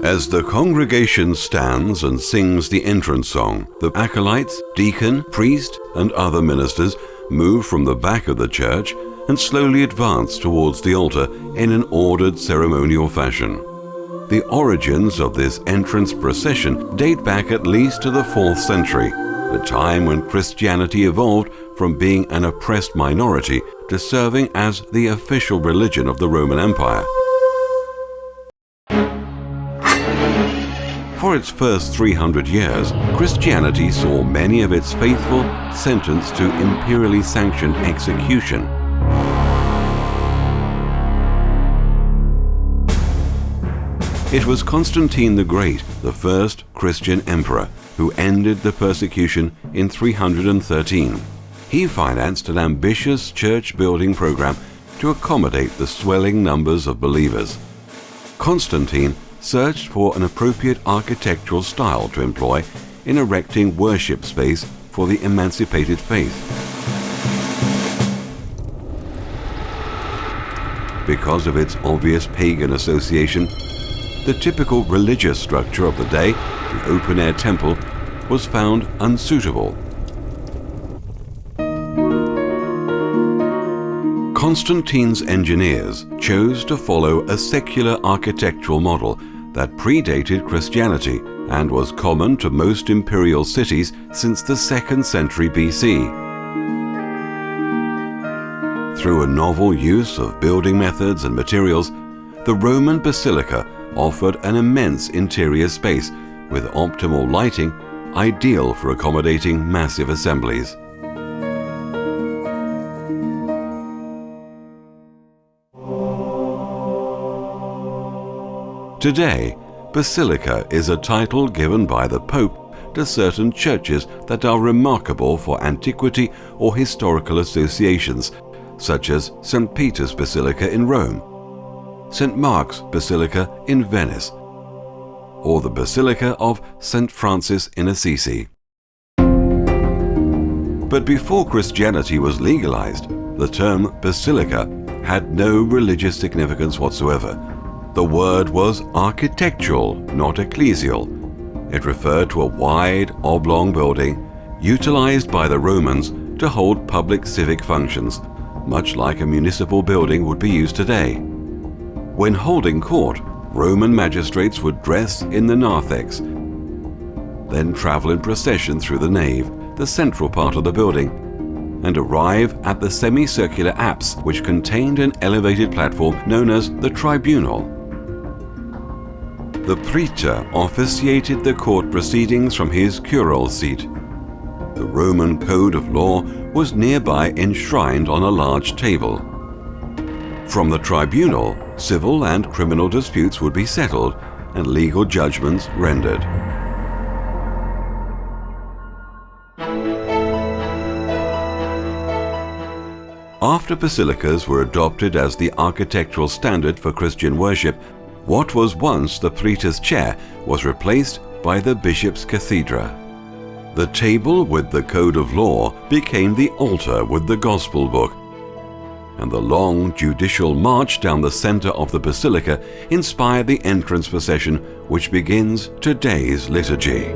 As the congregation stands and sings the entrance song, the acolytes, deacon, priest, and other ministers move from the back of the church and slowly advance towards the altar in an ordered ceremonial fashion. The origins of this entrance procession date back at least to the 4th century, the time when Christianity evolved from being an oppressed minority to serving as the official religion of the Roman Empire. For its first 300 years, Christianity saw many of its faithful sentenced to imperially sanctioned execution. It was Constantine the Great, the first Christian emperor, who ended the persecution in 313. He financed an ambitious church-building program to accommodate the swelling numbers of believers. Constantine searched for an appropriate architectural style to employ in erecting worship space for the emancipated faith. Because of its obvious pagan association, the typical religious structure of the day, the open-air temple, was found unsuitable. Constantine's engineers chose to follow a secular architectural model that predated Christianity and was common to most imperial cities since the 2nd century BC. Through a novel use of building methods and materials, the Roman basilica offered an immense interior space with optimal lighting, ideal for accommodating massive assemblies. Today, basilica is a title given by the Pope to certain churches that are remarkable for antiquity or historical associations, such as St. Peter's Basilica in Rome, St. Mark's Basilica in Venice, or the Basilica of St. Francis in Assisi. But before Christianity was legalized, the term basilica had no religious significance whatsoever. The word was architectural, not ecclesial. It referred to a wide, oblong building utilized by the Romans to hold public civic functions, much like a municipal building would be used today. When holding court, Roman magistrates would dress in the narthex, then travel in procession through the nave, the central part of the building, and arrive at the semicircular apse, which contained an elevated platform known as the tribunal. The praetor officiated the court proceedings from his curule seat. The Roman code of law was nearby enshrined on a large table. From the tribunal, civil and criminal disputes would be settled and legal judgments rendered. After basilicas were adopted as the architectural standard for Christian worship, what was once the praetor's chair was replaced by the bishop's cathedra. The table with the code of law became the altar with the gospel book, and the long judicial march down the center of the basilica inspired the entrance procession which begins today's liturgy.